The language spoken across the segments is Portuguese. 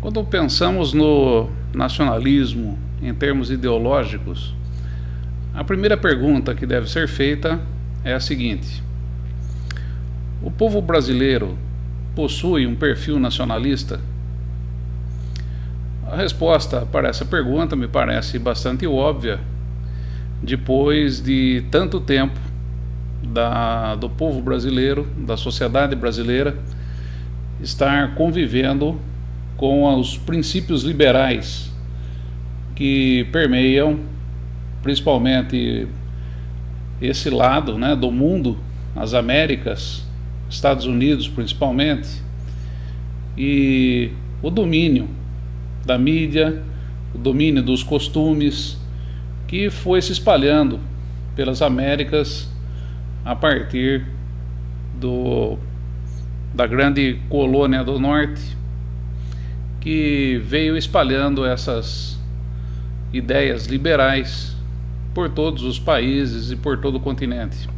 Quando pensamos no nacionalismo em termos ideológicos, a primeira pergunta que deve ser feita é a seguinte: o povo brasileiro possui um perfil nacionalista? A resposta para essa pergunta me parece bastante óbvia, depois de tanto tempo do povo brasileiro, da sociedade brasileira, estar convivendo com os princípios liberais que permeiam principalmente esse lado, né, do mundo, as Américas, Estados Unidos principalmente, e o domínio da mídia, o domínio dos costumes, que foi se espalhando pelas Américas a partir da grande colônia do norte, que veio espalhando essas ideias liberais por todos os países e por todo o continente.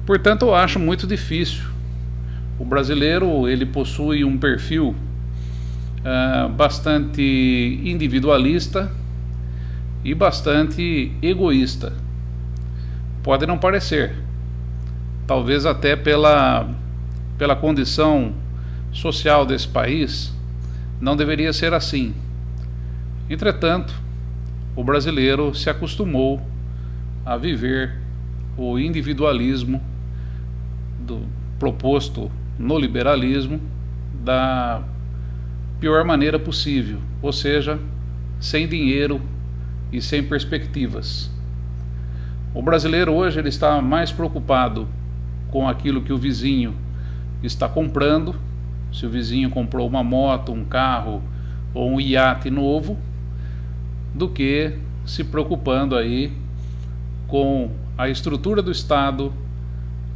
Portanto, eu acho muito difícil. O brasileiro, ele possui um perfil bastante individualista e bastante egoísta. Pode não parecer, talvez até pela condição social desse país, não deveria ser assim. Entretanto, o brasileiro se acostumou a viver o individualismo proposto no liberalismo da pior maneira possível, ou seja, sem dinheiro e sem perspectivas. O brasileiro hoje ele está mais preocupado com aquilo que o vizinho está comprando, se o vizinho comprou uma moto, um carro ou um iate novo, do que se preocupando aí com a estrutura do Estado,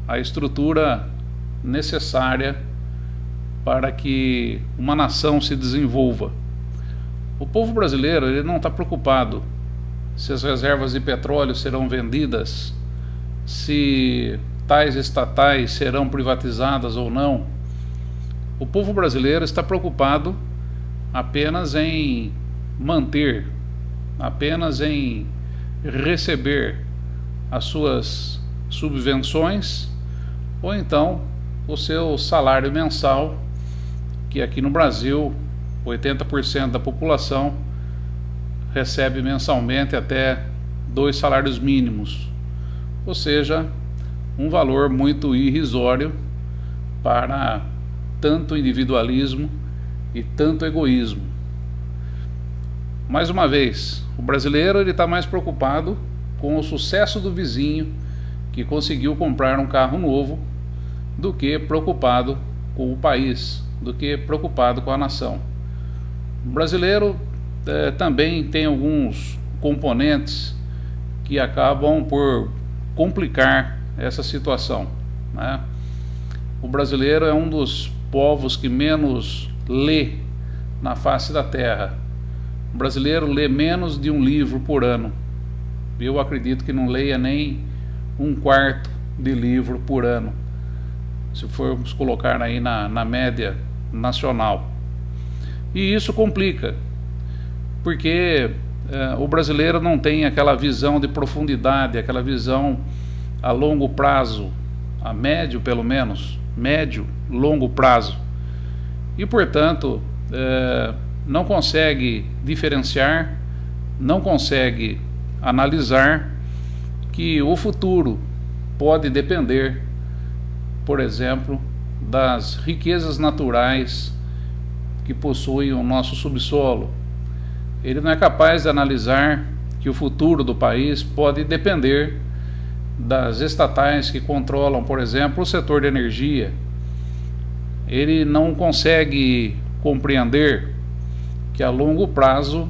a estrutura necessária para que uma nação se desenvolva. O povo brasileiro ele não está preocupado se as reservas de petróleo serão vendidas, se tais estatais serão privatizadas ou não. O povo brasileiro está preocupado apenas em manter, apenas em receber as suas subvenções ou então o seu salário mensal, que aqui no Brasil 80% da população recebe mensalmente até 2 salários mínimos, ou seja, um valor muito irrisório para tanto individualismo e tanto egoísmo. Mais uma vez, o brasileiro ele está mais preocupado com o sucesso do vizinho que conseguiu comprar um carro novo do que preocupado com o país, do que preocupado com a nação. O brasileiro também tem alguns componentes que acabam por complicar essa situação, né? O brasileiro é um dos povos que menos lê na face da terra. O brasileiro lê menos de um livro por ano. Eu acredito que não leia nem 1/4 de livro por ano, se formos colocar aí na média nacional. E isso complica, porque o brasileiro não tem aquela visão de profundidade, aquela visão a longo prazo, a médio pelo menos, médio, longo prazo. E portanto, não consegue diferenciar, não consegue analisar que o futuro pode depender, por exemplo, das riquezas naturais que possuem o nosso subsolo. Ele não é capaz de analisar que o futuro do país pode depender das estatais que controlam, por exemplo, o setor de energia. Ele não consegue compreender que a longo prazo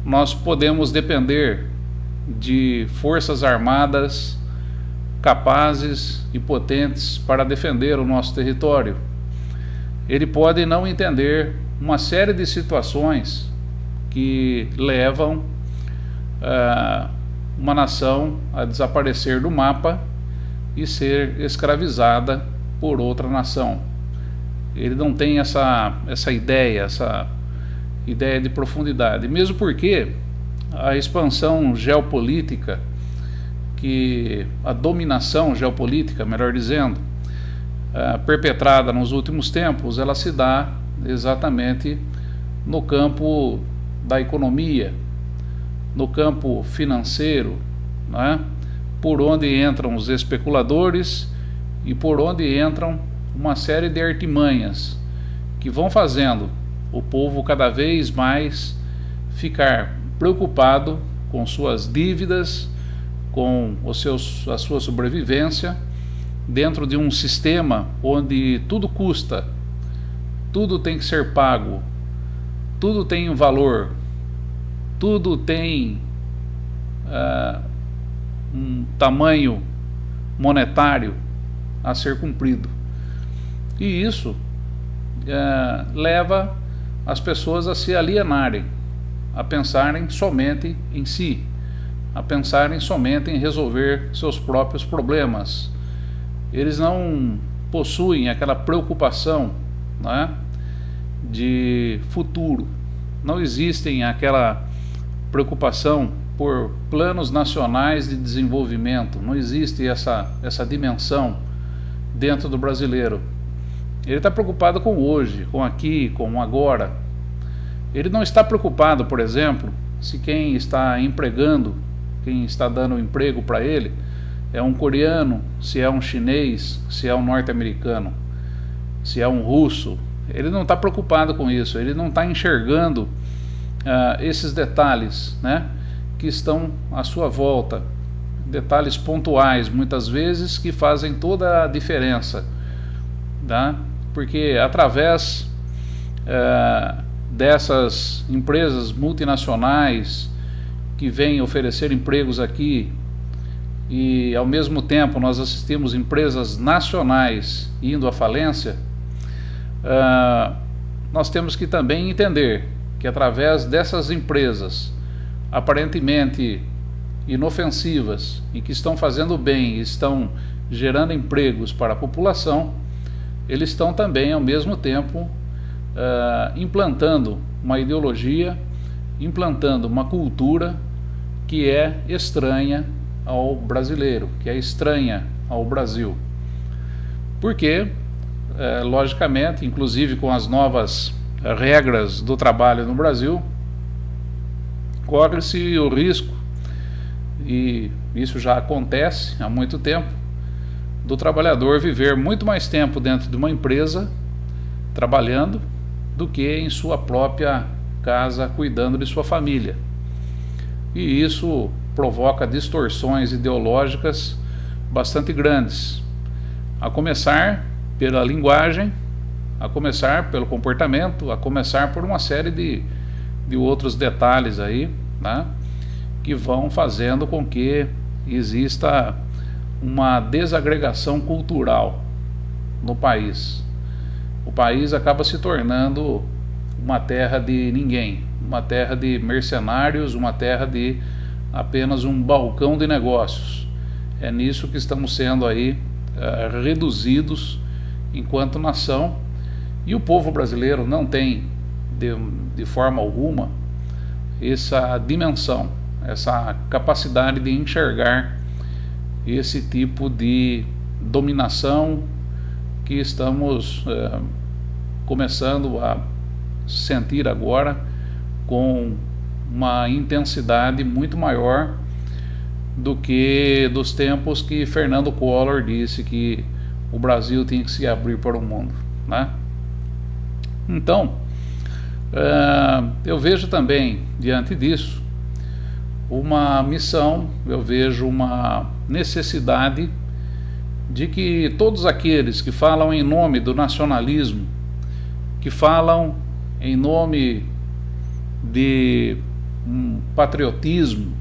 nós podemos depender de forças armadas capazes e potentes para defender o nosso território. Ele pode não entender uma série de situações que levam uma nação a desaparecer do mapa e ser escravizada por outra nação. Ele não tem essa ideia de profundidade, mesmo porque a expansão geopolítica, a dominação geopolítica, melhor dizendo, perpetrada nos últimos tempos, ela se dá exatamente no campo da economia, no campo financeiro, né? Por onde entram os especuladores e por onde entram uma série de artimanhas que vão fazendo o povo cada vez mais ficar preocupado com suas dívidas, com a sua sobrevivência, dentro de um sistema onde tudo custa, tudo tem que ser pago, tudo tem um valor, tudo tem um tamanho monetário a ser cumprido. E isso leva as pessoas a se alienarem, a pensarem somente em si, a pensarem somente em resolver seus próprios problemas. Eles não possuem aquela preocupação, né, de futuro. Não existem aquela preocupação por planos nacionais de desenvolvimento. Não existe essa dimensão dentro do brasileiro. Ele está preocupado com hoje, com aqui, com agora. Ele não está preocupado, por exemplo, se quem está empregando, quem está dando emprego para ele, é um coreano, se é um chinês, se é um norte-americano, se é um russo. Ele não está preocupado com isso, ele não está enxergando esses detalhes, né, que estão à sua volta, detalhes pontuais, muitas vezes, que fazem toda a diferença, tá? Porque através dessas empresas multinacionais que vêm oferecer empregos aqui, e ao mesmo tempo nós assistimos empresas nacionais indo à falência, nós temos que também entender que através dessas empresas aparentemente inofensivas e que estão fazendo bem, estão gerando empregos para a população, eles estão também ao mesmo tempo implantando uma ideologia, implantando uma cultura que é estranha ao brasileiro, que é estranha ao Brasil. Porque, logicamente, inclusive com as novas regras do trabalho no Brasil, corre-se o risco, e isso já acontece há muito tempo, do trabalhador viver muito mais tempo dentro de uma empresa trabalhando do que em sua própria casa cuidando de sua família. E isso provoca distorções ideológicas bastante grandes, a começar pela linguagem, a começar pelo comportamento, a começar por uma série de outros detalhes aí, né, que vão fazendo com que exista uma desagregação cultural no país. O país acaba se tornando uma terra de ninguém, uma terra de mercenários, uma terra de apenas um balcão de negócios. É nisso que estamos sendo aí reduzidos enquanto nação, e o povo brasileiro não tem de forma alguma essa dimensão, essa capacidade de enxergar esse tipo de dominação que estamos começando a sentir agora com uma intensidade muito maior do que dos tempos que Fernando Collor disse que o Brasil tinha que se abrir para o mundo, né? Então, eu vejo também, diante disso, uma missão, eu vejo uma necessidade de que todos aqueles que falam em nome do nacionalismo, que falam em nome de um patriotismo,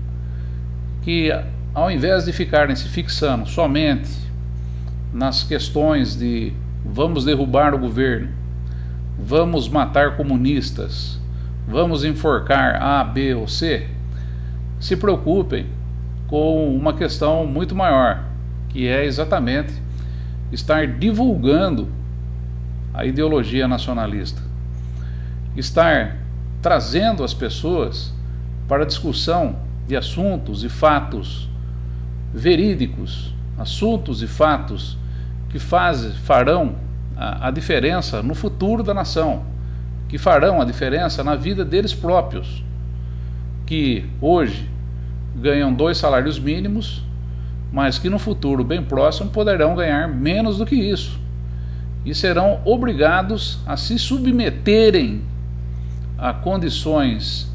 que ao invés de ficarem se fixando somente nas questões de vamos derrubar o governo, vamos matar comunistas, vamos enforcar A, B ou C, se preocupem com uma questão muito maior, que é exatamente estar divulgando a ideologia nacionalista. Estar trazendo as pessoas para a discussão de assuntos e fatos verídicos, assuntos e fatos que farão a diferença no futuro da nação, que farão a diferença na vida deles próprios, que hoje ganham 2 salários mínimos, mas que no futuro bem próximo poderão ganhar menos do que isso, e serão obrigados a se submeterem a condições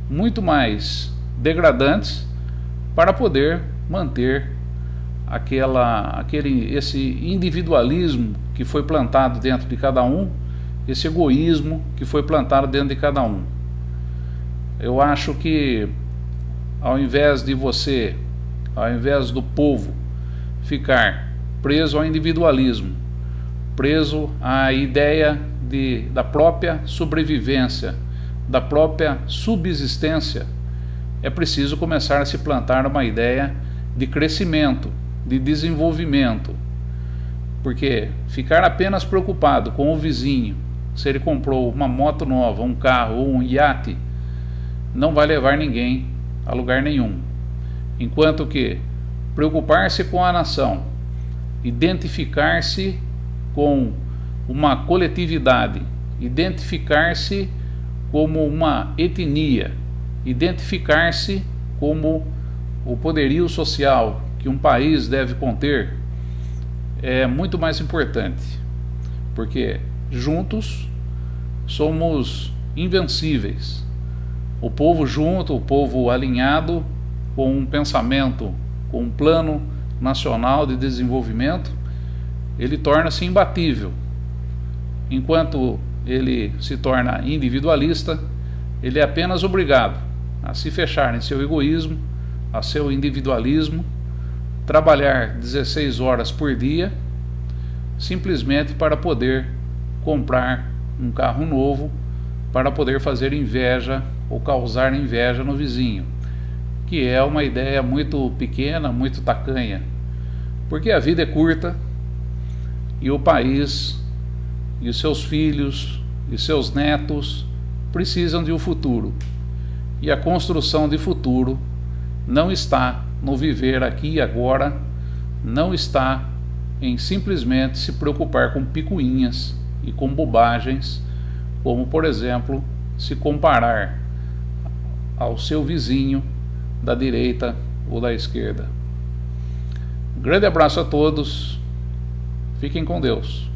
muito mais degradantes para poder manter esse individualismo que foi plantado dentro de cada um, esse egoísmo que foi plantado dentro de cada um. Eu acho que ao invés do povo ficar preso ao individualismo, preso à ideia da própria sobrevivência, da própria subsistência, é preciso começar a se plantar uma ideia de crescimento, de desenvolvimento, porque ficar apenas preocupado com o vizinho, se ele comprou uma moto nova, um carro ou um iate, não vai levar ninguém a lugar nenhum. Enquanto que preocupar-se com a nação, identificar-se com uma coletividade, identificar-se como uma etnia, identificar-se como o poderio social que um país deve conter, é muito mais importante, porque juntos somos invencíveis. O povo junto, o povo alinhado com um pensamento, com um plano nacional de desenvolvimento, ele torna-se imbatível. Enquanto ele se torna individualista, ele é apenas obrigado a se fechar em seu egoísmo, a seu individualismo, trabalhar 16 horas por dia, simplesmente para poder comprar um carro novo, para poder fazer inveja ou causar inveja no vizinho, que é uma ideia muito pequena, muito tacanha, porque a vida é curta e o país e os seus filhos e seus netos precisam de um futuro, e a construção de futuro não está no viver aqui e agora, não está em simplesmente se preocupar com picuinhas e com bobagens, como por exemplo se comparar ao seu vizinho da direita ou da esquerda. Um grande abraço a todos, fiquem com Deus.